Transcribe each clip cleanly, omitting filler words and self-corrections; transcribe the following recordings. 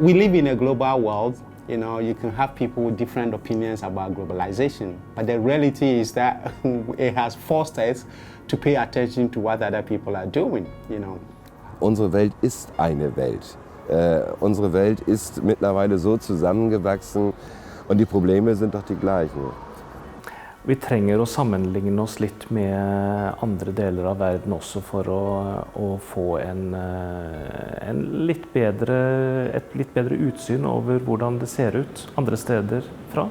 We live in a global world. You know, you can have people with different opinions about globalization, but the reality is that it has forced us to pay attention to what other people are doing, you know. Unsere Welt ist eine Welt. Unsere Welt ist mittlerweile so zusammengewachsen und die Probleme sind doch die gleichen. Vi trenger å sammenligne oss litt med andre deler av verden også for å få et litt bedre utsyn over hvordan det ser ut andre steder fra.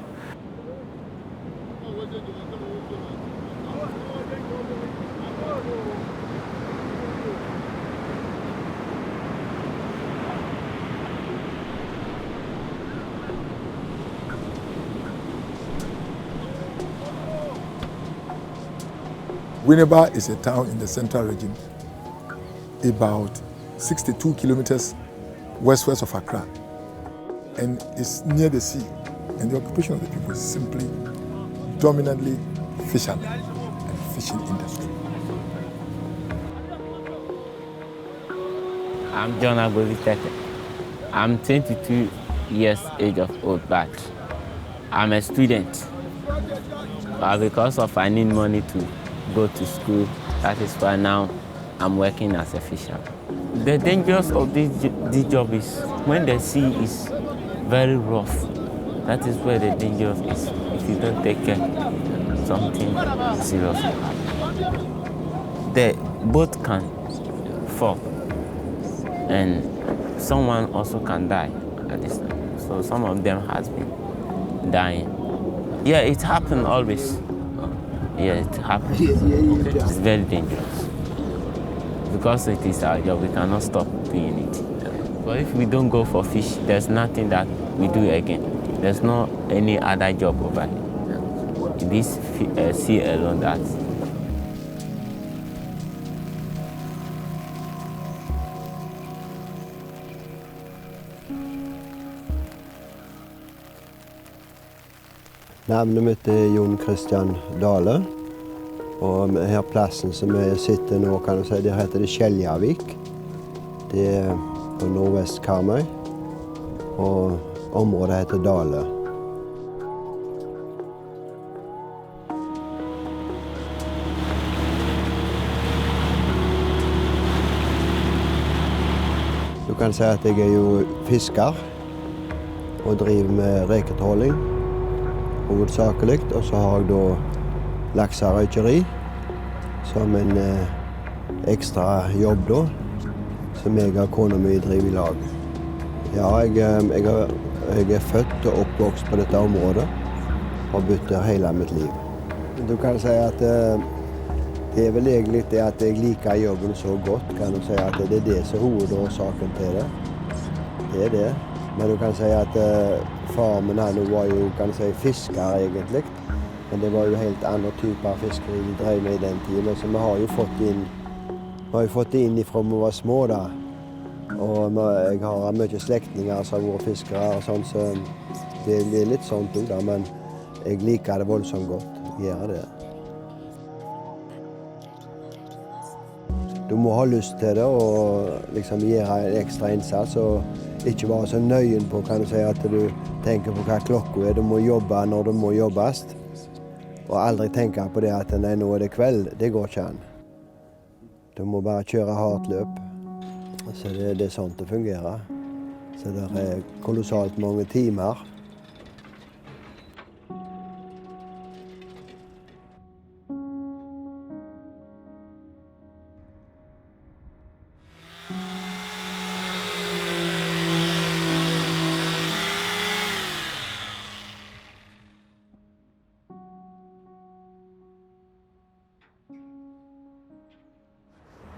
Winneba is a town in the central region, about 62 kilometers west of Accra, and it's near the sea. And the occupation of the people is simply, dominantly fishermen and fishing industry. I'm John Agbolitete. I'm 22 years of old, but I'm a student. But because of I need money to go to school, that is why now I'm working as a fisher. The dangers of this job is when the sea is very rough. That is where the danger is. If you don't take care, something serious will happen. The boat can fall and someone also can die at this time. So some of them has been dying. Yeah, it happens always. Yeah, it happens. It's very dangerous. Because it is our job, we cannot stop doing it. But if we don't go for fish, there's nothing that we do again. There's no any other job over here. It is sea alone that. Navnet mitt er Jon Christian Dale, og her plassen som vi sitter nå, kan du si, det heter det Skjeljavik. Det er på nordvest Karmøy, og området heter Dale. Du kan si at jeg er jo fisker, og driver med reketråling. Hovedsakelig, og så har jeg da lakserøykeri som en ekstra jobb da, som jeg og kona mi driver i lag. Ja, jeg er født og oppvokst på dette området, og bodd der hele mitt liv. Du kan si at det er vel egentlig det at jeg liker jobben så godt, kan du si at det er det som er hovedårsaken til det. Det er det. Men du kan si at far min han var jo, kan si, fisker egentlig. Men det var jo helt andre typer fiskeri vi drev med i den tiden. Så vi har jo fått det inn fra vi var små da. Og jeg har mye slektninger som har vært fiskere og sånn, så det er litt sånt også da. Men jeg liker det voldsomt godt, jeg gjør det. Du må ha lyst til det og liksom gjøre en ekstra innsats. Og ikke være så nøyen på, kan du si, at du tenker på hva klokka er. Du må jobbe når det må jobbes. Og aldri tenke på det at nei, nå er det kveld. Det går ikke an. Du må bare kjøre hardt løp. Så det er sånn det fungerer. Så det er kolossalt mange timer.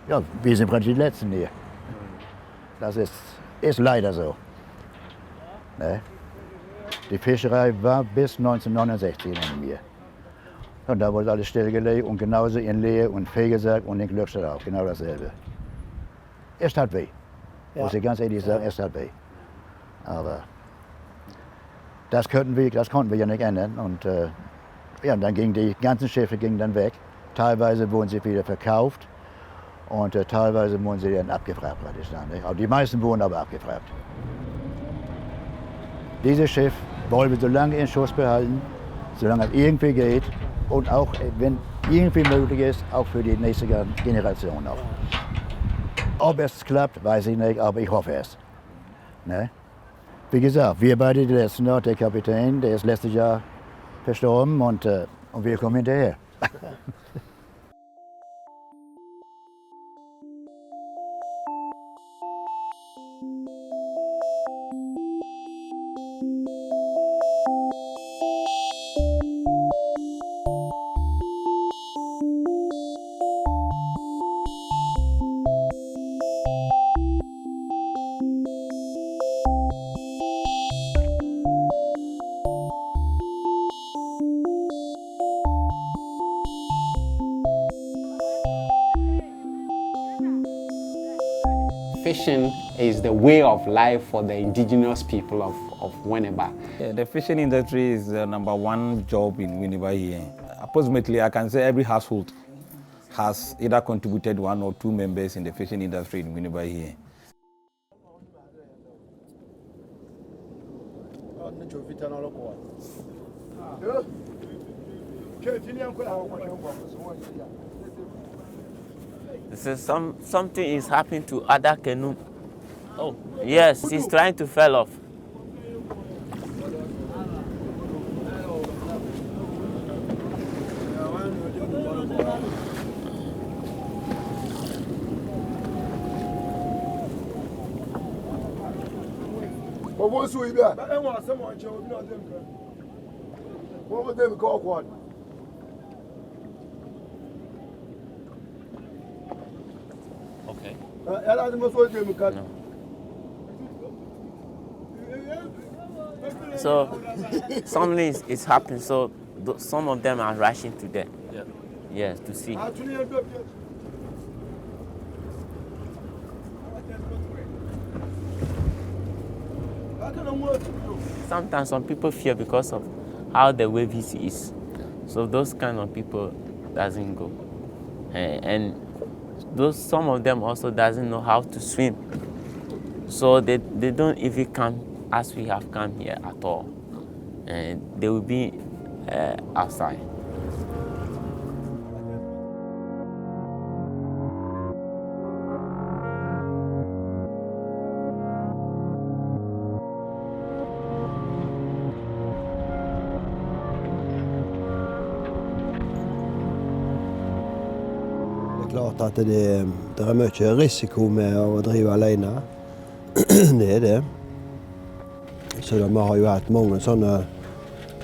Ja, wir sind praktisch die Letzten hier. Das ist leider so. Ne? Die Fischerei war bis 1969 in Meer. Und da wurde alles stillgelegt und genauso in Nähe und Fegesack und in Glückstadt auch, genau dasselbe. Es tat weh, muss ich ganz ehrlich sagen, es tat weh. Aber das konnten wir ja nicht ändern. Und ja, dann gingen die ganzen Schiffe dann weg. Teilweise wurden sie wieder verkauft. Und teilweise wurden sie dann abgefragt. Aber die meisten wurden aber abgefragt. Dieses Schiff wollen wir so lange in Schuss behalten, solange es irgendwie geht und auch, wenn irgendwie möglich ist, auch für die nächste Generation noch. Ob es klappt, weiß ich nicht, aber ich hoffe es. Ne? Wie gesagt, wir beide die Letzten noch, der Kapitän, der ist letztes Jahr verstorben und wir kommen hinterher. Fishing is the way of life for the indigenous people of Winneba. Yeah, the fishing industry is the #1 job in Winneba here. Approximately, I can say every household has either contributed 1 or 2 members in the fishing industry in Winneba here. Something is happening to other canoe. Oh. Yes, he's trying to fall off. Okay. No. So something is happening. So some of them are rushing to them. Yeah. Yes, to see. Sometimes some people fear because of how the wave is. So those kind of people doesn't go, and some of them also doesn't know how to swim. So they don't even come as we have come here at all, and they will be outside. Klart at det er mye risiko med å drive alene. Det er det. Så vi har jo hatt mange sånne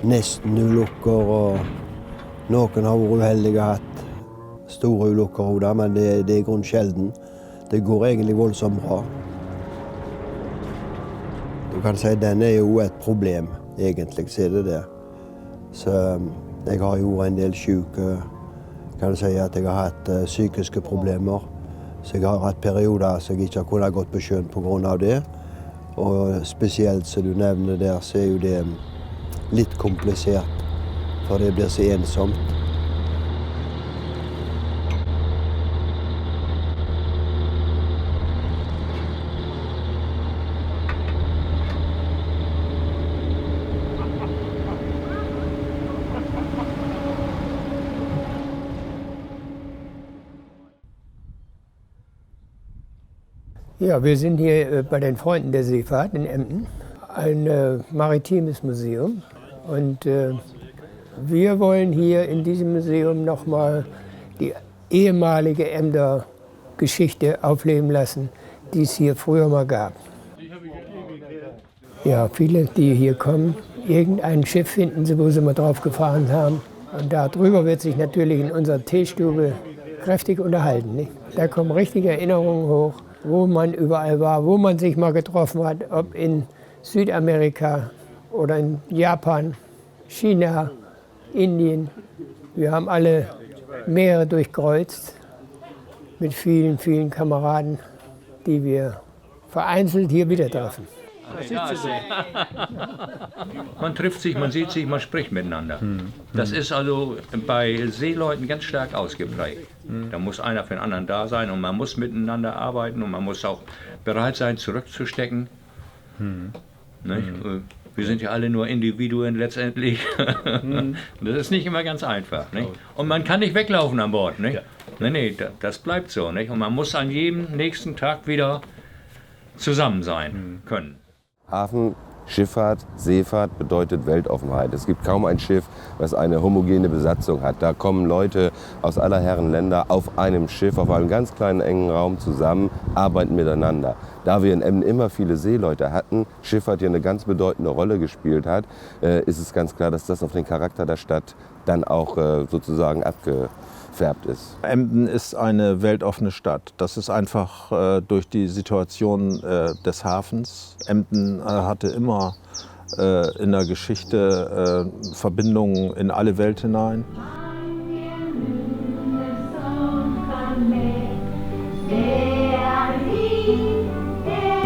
nesten-ulykker, og noen har vært uheldige og hatt store ulykker, men det er i grunn sjelden. Det går egentlig voldsomt bra. Du kan si den er jo et problem, egentlig, så er det det. Så jeg har jo en del syke. Kan jeg si at jeg har hatt psykiske problemer, så jeg har hatt perioder så jeg ikke har kunnet gått på sjøen på grunn av det. Og spesielt som du nevner der, så er jo det litt komplisert, for det blir så ensomt. Ja, wir sind hier bei den Freunden der Seefahrt in Emden, ein maritimes Museum. Und wir wollen hier in diesem Museum nochmal die ehemalige Emder Geschichte aufleben lassen, die es hier früher mal gab. Ja, viele, die hier kommen, irgendein Schiff finden sie, wo sie mal drauf gefahren haben. Und darüber wird sich natürlich in unserer Teestube kräftig unterhalten. Nicht? Da kommen richtige Erinnerungen hoch, wo man überall war, wo man sich mal getroffen hat, ob in Südamerika oder in Japan, China, Indien. Wir haben alle Meere durchkreuzt mit vielen, vielen Kameraden, die wir vereinzelt hier wieder treffen. Man trifft sich, man sieht sich, man spricht miteinander. Das ist also bei Seeleuten ganz stark ausgeprägt. Da muss einer für den anderen da sein und man muss miteinander arbeiten und man muss auch bereit sein, zurückzustecken. Wir sind ja alle nur Individuen letztendlich. Das ist nicht immer ganz einfach. Nicht? Und man kann nicht weglaufen an Bord. Nicht? Nee, das bleibt so. Nicht? Und man muss an jedem nächsten Tag wieder zusammen sein können. Hafen, Schifffahrt, Seefahrt bedeutet Weltoffenheit. Es gibt kaum ein Schiff, was eine homogene Besatzung hat. Da kommen Leute aus aller Herren Länder auf einem Schiff, auf einem ganz kleinen engen Raum zusammen, arbeiten miteinander. Da wir in Emden immer viele Seeleute hatten, Schifffahrt hier eine ganz bedeutende Rolle gespielt hat, ist es ganz klar, dass das auf den Charakter der Stadt dann auch sozusagen abgefärbt ist. Emden ist eine weltoffene Stadt. Das ist einfach durch die Situation des Hafens. Emden hatte immer in der Geschichte Verbindungen in alle Welt hinein.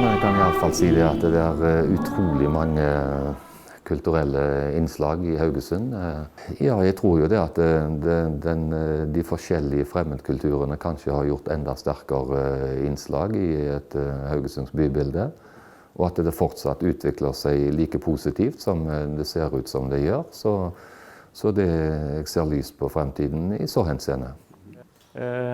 Jeg kan i alle fall si det at det utrolig mange kulturelle innslag i Haugesund. Ja, jeg tror jo det at de forskjellige fremmedkulturene kanskje har gjort enda sterkere innslag i et Haugesunds bybilde. Og at det fortsatt utvikler seg like positivt som det ser ut som det gjør. Så det jeg ser lyst på fremtiden i så henseende.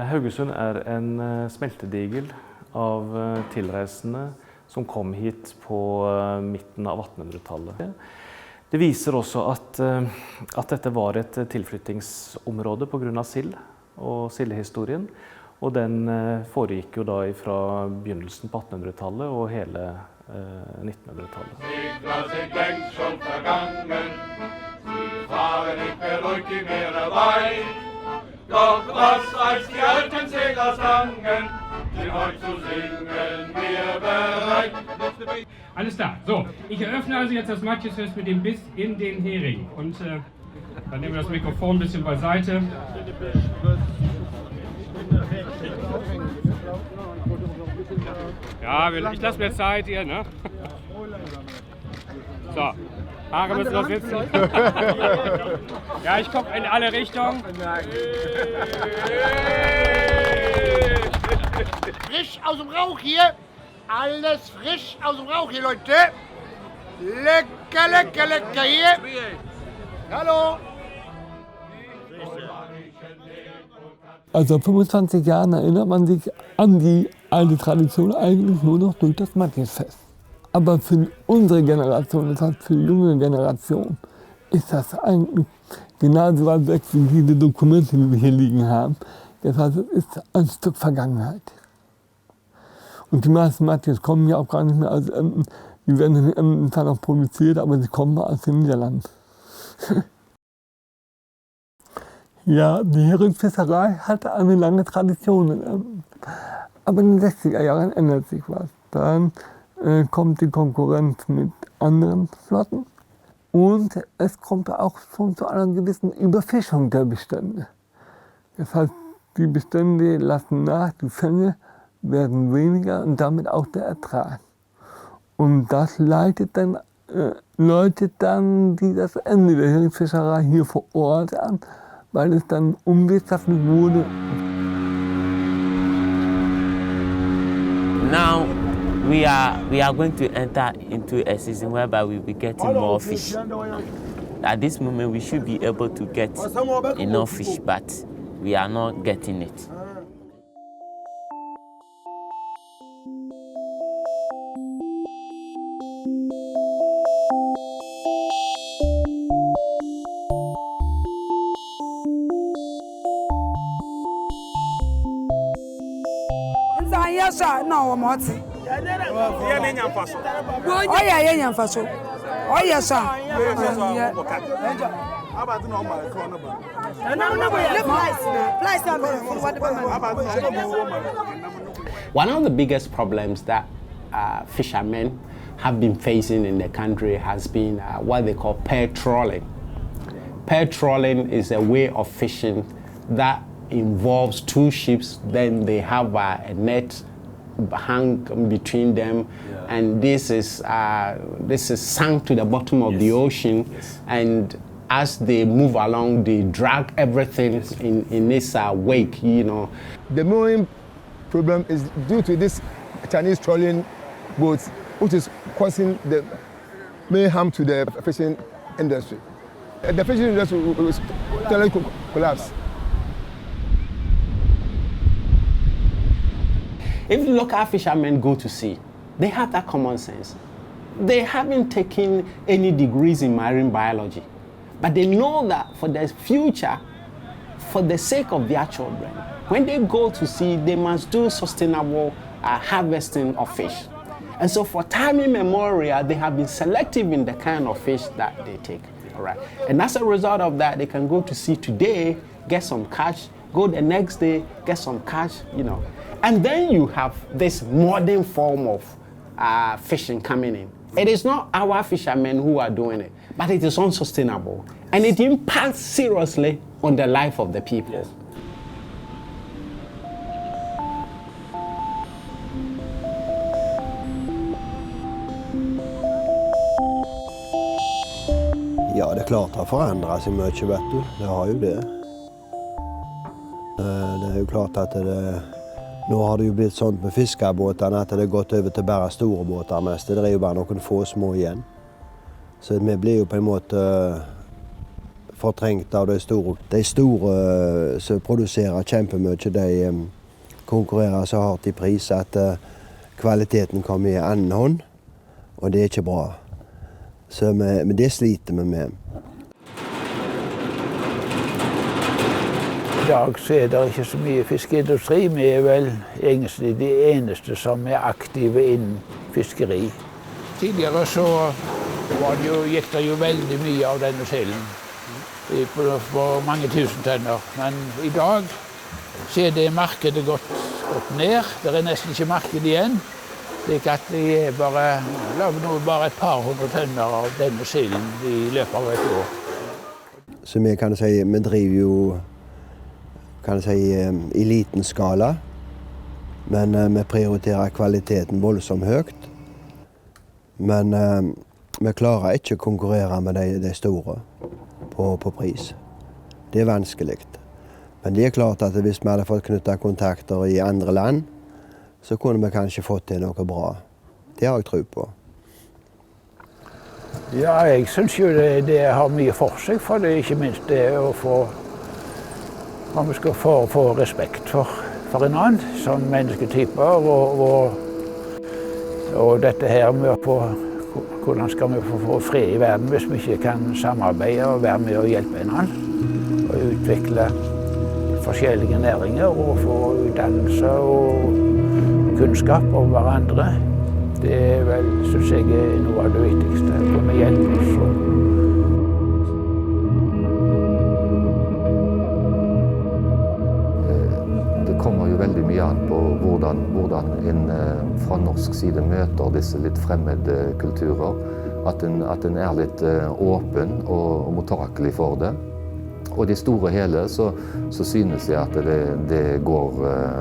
Haugesund en smeltedigel av tilreisende som kom hit på midten av 1800-tallet. Det viser også at dette var et tilflyttingsområde på grunn av sild og sildehistorien. Og den foregikk jo da fra begynnelsen på 1800-tallet og hele 1900-tallet. Doch was als die alten Segler sangen, sind heute zu singen wir bereit. Alles klar. So, ich eröffne also jetzt das Matjesfest mit dem Biss in den Hering. Und dann nehmen wir das Mikrofon ein bisschen beiseite. Ja, ich lasse mir Zeit hier, ne? So. Haare müssen noch sitzen. Ja, ich gucke in alle Richtungen. Frisch aus dem Rauch hier. Alles frisch aus dem Rauch hier, Leute. Lecker, lecker, lecker hier. Hallo. Also 25 Jahren erinnert man sich an die alte Tradition eigentlich nur noch durch das Matjesfest. Aber für unsere Generation, das heißt für die junge Generation, ist das eigentlich genauso weit weg wie diese Dokumente, die wir hier liegen haben. Das heißt, es ist ein Stück Vergangenheit. Und die meisten Matjes kommen ja auch gar nicht mehr aus Emden. Die werden in Emden zwar noch produziert, aber sie kommen aus den Niederlanden. Ja, die Heringsfischerei hatte eine lange Tradition in Emden. Aber in den 60er Jahren ändert sich was. Dann kommt die Konkurrenz mit anderen Flotten und es kommt auch schon zu einer gewissen Überfischung der Bestände. Das heißt, die Bestände lassen nach, die Fänge werden weniger und damit auch der Ertrag. Und das läutet dann die das Ende der Heringsfischerei hier vor Ort an, weil es dann unwirtschaftlich wurde. Now we are going to enter into a season whereby we'll be getting more fish. At this moment we should be able to get enough fish, but we are not getting it. No, what? Oh yeah, faso. Oh yes, sir. One of the biggest problems that fishermen have been facing in the country has been what they call pair trawling. Pair trawling is a way of fishing that involves two ships, then they have a net hang between them, and this is sunk to the bottom of the ocean, and as they move along, they drag everything in this wake, you know. The main problem is due to this Chinese trawling boats, which is causing the mayhem to the fishing industry. The fishing industry was totally collapse. If local fishermen go to sea, they have that common sense. They haven't taken any degrees in marine biology, but they know that for their future, for the sake of their children, when they go to sea, they must do sustainable harvesting of fish. And so for time immemorial, they have been selective in the kind of fish that they take. All right. And as a result of that, they can go to sea today, get some catch, go the next day, get some catch, And then you have this modern form of fishing coming in. It is not our fishermen who are doing it, but it is unsustainable. And it impacts seriously on the life of the people. Yes. Ja, det er klart det har forandret seg mye, vet du. Det har jo det. Det er jo klart at nå har det jo blitt sånn med fiskerbåtene at det har gått over til bare store båter mest. Det er jo bare noen få små igjen. Så vi blir jo på en måte fortrengt av de store. De store som produserer kjempemye, de konkurrerer så hardt i pris at kvaliteten kommer i annen hånd, og det er ikke bra. Men det sliter vi med. I dag så er det ikke så mye fiskeindustri. Vi er vel egentlig de eneste som er aktive innen fiskeri. Tidligere så gikk det jo veldig mye av denne silden på mange tusen tenner. Men i dag så er det markedet gått ned. Det er nesten ikke marked igjen. Slik at de lager bare et par hundre tenner av denne silden i løpet av et år. Så vi driver jo i liten skala, men vi prioriterer kvaliteten voldsomt høyt. Men vi klarer ikke å konkurrere med de store på pris. Det er vanskelig. Men det er klart at hvis vi hadde fått knyttet kontakter i andre land, så kunne vi kanskje fått til noe bra. Det har jeg tro på. Ja, jeg synes jo det har mye for seg, for det er ikke minst det å man skal få respekt for en annen som mennesketyper, og dette her med hvordan skal vi få fred i verden hvis vi ikke kan samarbeide og være med og hjelpe en annen, og utvikle forskjellige næringer og få utdannelse og kunnskap om hverandre. Det er vel, synes jeg, noe av det viktigste. Kunne hjelpe oss. Det kommer jo veldig mye an på hvordan en fra norsk side møter disse litt fremmede kulturer. At en er litt åpen og mottakelig for det. Og i det store hele så synes jeg at det går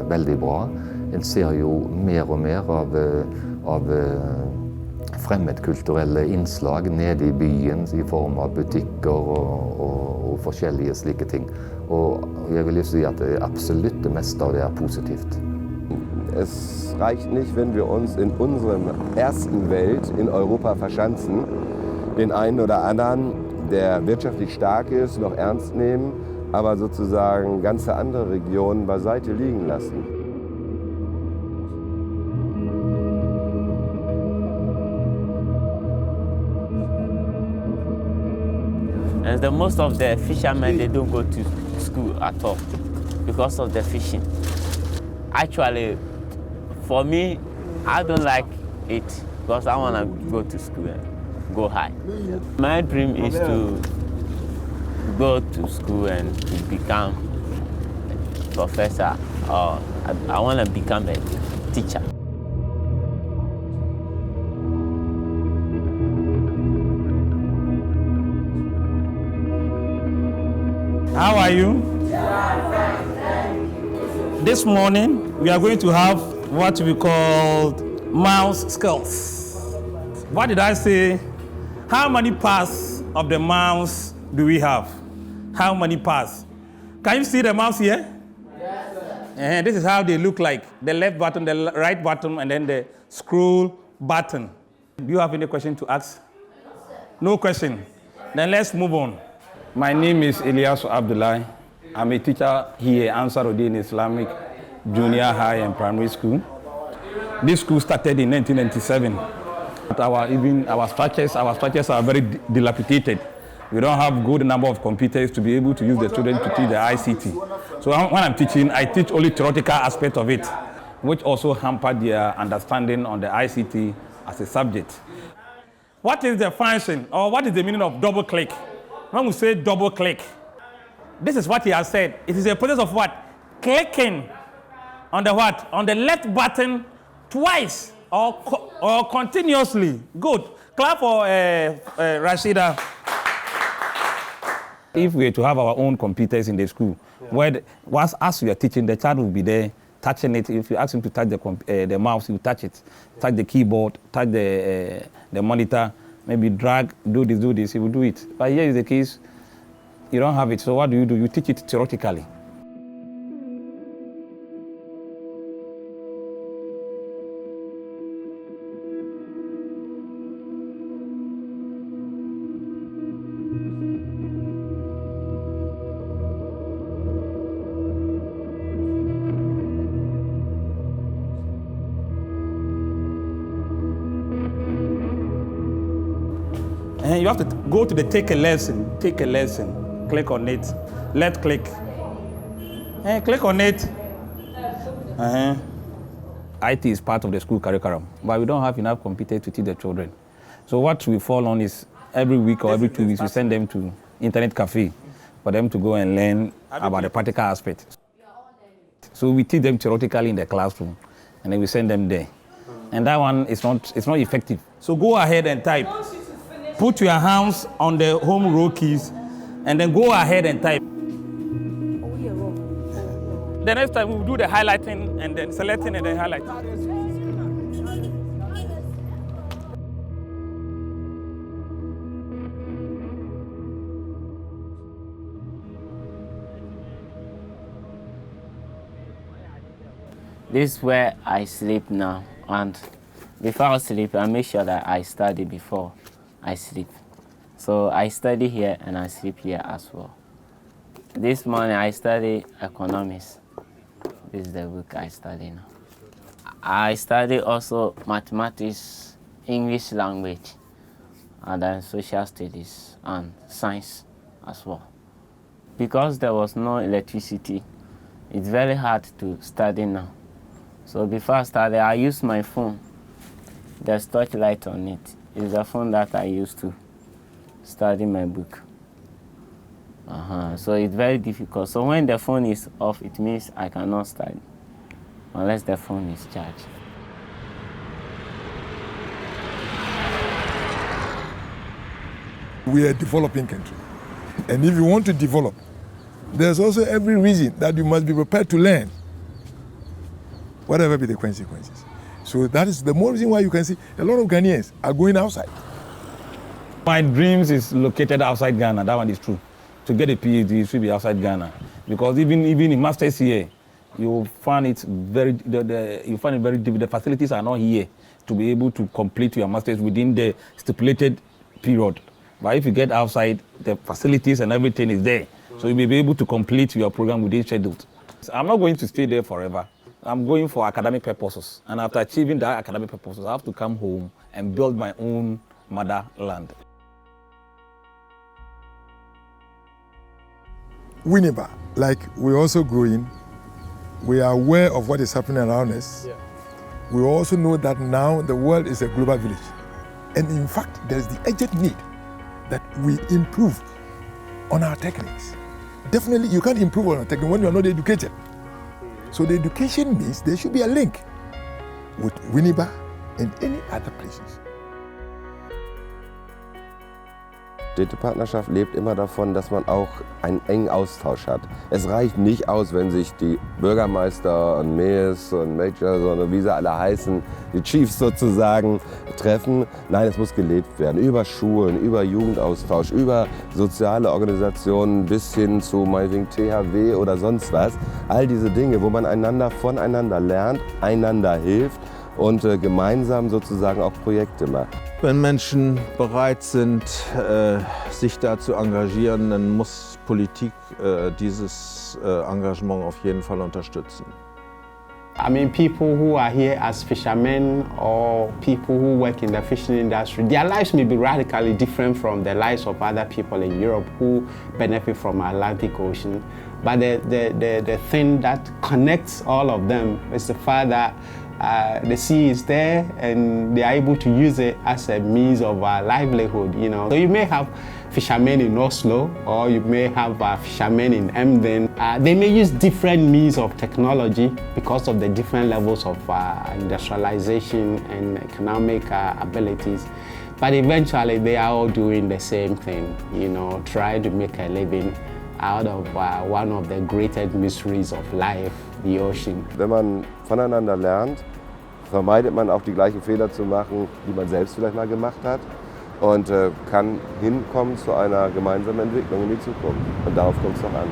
veldig bra. En ser jo mer og mer av fremmedkulturelle innslag nede i byen i form av butikker og forskjellige slike ting. Og jeg vil jo si at absolutt det meste av det er positivt. Es reicht nicht, wenn wir uns in unserem ersten Welt in Europa verschanzen, den einen oder anderen, der wirtschaftlich stark ist, noch ernst nehmen, aber sozusagen ganze andere Regionen beiseite liegen lassen. And most of the fishermen, they don't go to school at all because of the fishing. Actually, for me, I don't like it because I want to go to school and go high. My dream is to go to school and to become a professor, or I want to become a teacher. How are you? This morning, we are going to have what we call mouse skills. What did I say? How many parts of the mouse do we have? How many parts? Can you see the mouse here? Yes, sir. This is how they look like. The left button, the right button, and then the scroll button. Do you have any question to ask? No question. Then let's move on. My name is Elias Abdullahi. I'm a teacher here at Ansaruddin Islamic Junior High and Primary School. This school started in 1997. Our structures are very dilapidated. We don't have good number of computers to be able to use the children to teach the ICT. So when I'm teaching, I teach only theoretical aspect of it, which also hampered their understanding on the ICT as a subject. What is the function, or what is the meaning of double click? When we say double click, this is what he has said. It is a process of what? Clicking on the what? On the left button twice or continuously. Good. Clap for Rashida. If we were to have our own computers in the school, where as we are teaching, the child will be there touching it. If you ask him to touch the mouse, he will touch it. Touch the keyboard, touch the monitor, maybe drag, do this, he will do it. But here is the case, you don't have it. So what do? You teach it theoretically. And you have to go to the take a lesson, click on it, left click, and click on it. IT is part of the school curriculum, but we don't have enough computers to teach the children. So what we fall on is every week or every 2 weeks we send them to internet cafe for them to go and learn about the practical aspect. So we teach them theoretically in the classroom, and then we send them there. And that one is not effective. So go ahead and type. Put your hands on the home row keys and then go ahead and type. The next time we'll do the highlighting and then selecting and then highlighting. This is where I sleep now, and before I sleep, I make sure that I study before I sleep. So I study here and I sleep here as well. This morning I study economics. This is the book I study now. I study also mathematics, English language, and then social studies and science as well. Because there was no electricity, it's very hard to study now. So before I study, I use my phone. There's torchlight on it. It's the phone that I use to study my book. So it's very difficult. So when the phone is off, it means I cannot study unless the phone is charged. We are a developing country. And if you want to develop, there's also every reason that you must be prepared to learn, whatever be the consequences. So that is the more reason why you can see a lot of Ghanaians are going outside. My dreams is located outside Ghana. That one is true. To get a PhD, you should be outside Ghana, because even in masters here, you find it very difficult. The facilities are not here to be able to complete your masters within the stipulated period. But if you get outside, the facilities and everything is there, so you may be able to complete your program within schedule. I'm not going to stay there forever. I'm going for academic purposes, and after achieving that academic purposes, I have to come home and build my own motherland. Winneba, like we're also growing, we are aware of what is happening around us. Yeah. We also know that now the world is a global village. And in fact, there's the urgent need that we improve on our techniques. Definitely, you can't improve on a technique when you are not educated. So the education means there should be a link with Winneba and any other places. Städtepartnerschaft lebt immer davon, dass man auch einen engen Austausch hat. Es reicht nicht aus, wenn sich die Bürgermeister und Mayors und Majors und wie sie alle heißen, die Chiefs sozusagen, treffen. Nein, es muss gelebt werden. Über Schulen, über Jugendaustausch, über soziale Organisationen bis hin zu meinetwegen THW oder sonst was. All diese Dinge, wo man einander voneinander lernt, einander hilft und gemeinsam sozusagen auch Projekte macht. Wenn Menschen bereit sind, sich da zu engagieren, dann muss Politik dieses Engagement auf jeden Fall unterstützen. I mean, people who are here as fishermen or people who work in the fishing industry, their lives may be radically different from the lives of other people in Europe who benefit from the Atlantic Ocean. But the thing that connects all of them is the fact that the sea is there and they are able to use it as a means of livelihood, you know. So you may have fishermen in Oslo or you may have fishermen in Emden. They may use different means of technology because of the different levels of industrialization and economic abilities. But eventually they are all doing the same thing, you know, trying to make a living out of one of the greatest mysteries of life, the ocean. Wenn man voneinander lernt, vermeidet man auch die gleichen Fehler zu machen, die man selbst vielleicht mal gemacht hat und kann hinkommen zu einer gemeinsamen Entwicklung in die Zukunft. Und darauf kommt es doch an.